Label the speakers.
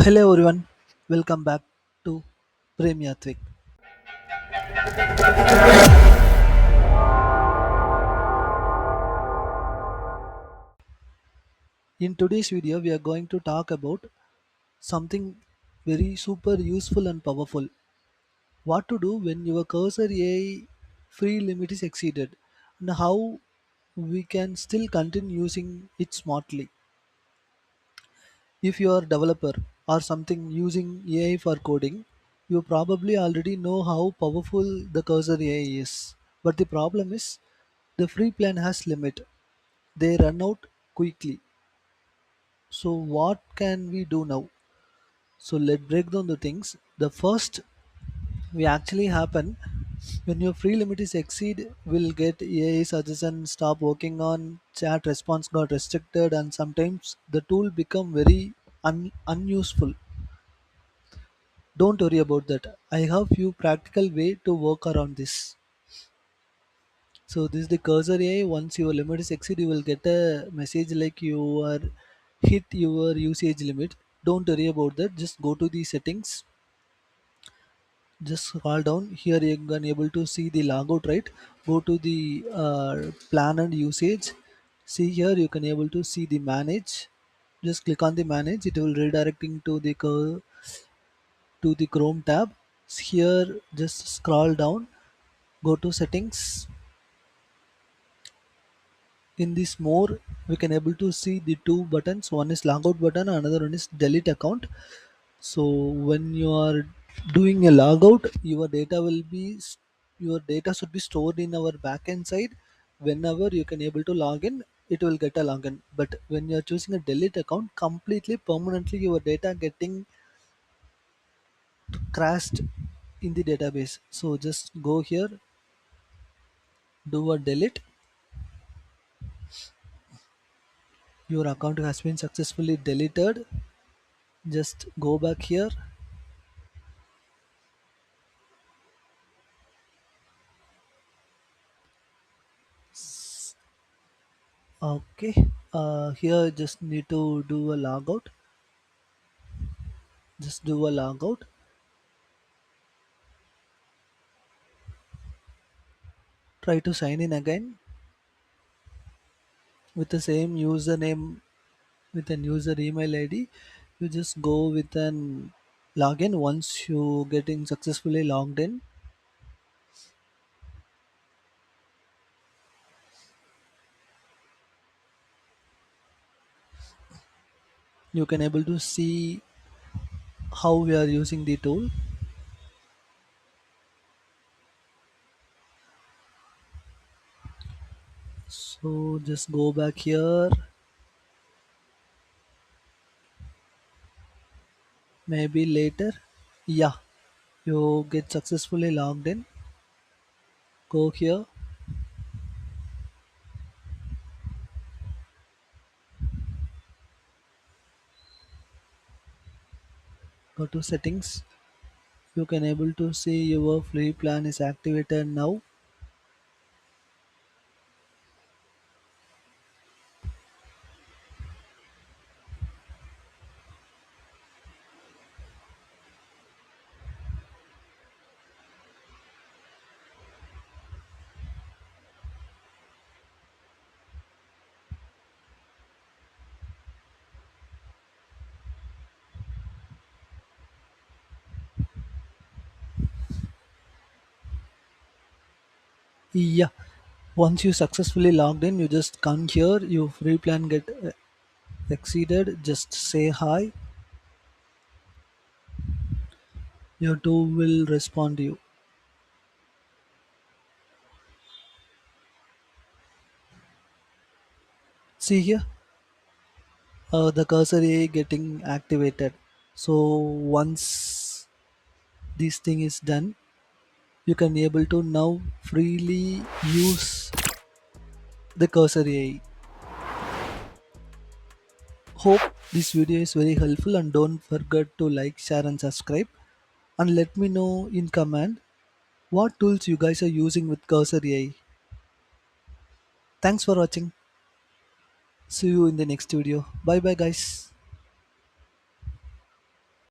Speaker 1: Hello everyone, welcome back to Premier Twig. In today's video, we are going to talk about something very super useful and powerful. What to do when your cursor AI free limit is exceeded and how we can still continue using it smartly. If you are a developer or something using AI for coding, you probably already know how powerful the cursor AI is. But the problem is the free plan has limit. They run out quickly. So what can we do now? So let's break down the things. The first we actually happen when your free limit is exceed, will get AI suggestion, stop working on chat response got restricted, and sometimes the tool become very unuseful. Don't worry about that. I have few practical way to work around this. So this is the cursor AI. Once your limit is exceed, you will get a message like you are hit your usage limit. Don't worry about that. Just go to the settings. Just scroll down. Here you can able to see the logout, right? Go to the plan and usage. See here you can able to see the manage. Just click on the manage. It will redirecting to the Chrome tab. Here just scroll down. Go to settings. In this more we can able to see the two buttons. One is logout button, another one is delete account. So when you are doing a logout, your data should be stored in our backend side. Whenever you can able to log in, it will get a login. But when you are choosing a delete account, completely permanently your data getting crashed in the database. So just go here, do a delete. Your account has been successfully deleted. Just go back here. Okay, here just need to do a logout. Just do a logout. Try to sign in again with the same username with an user email ID. You just go with an login. Once you getting successfully logged in, you can able to see how we are using the tool. So just go back here. Maybe later. Yeah, you get successfully logged in. Go here. Go to settings. You can able to see your free plan is activated now. Yeah, once you successfully logged in, you just come here. Your free plan get exceeded. Just say hi. Your tool will respond to you. See here, the cursor AI getting activated. So once this thing is done, you can able to now freely use the cursor AI. Hope this video is very helpful, and don't forget to like, share and subscribe, and let me know in comment what tools you guys are using with cursor AI. Thanks for watching. See you in the next video. Bye bye guys.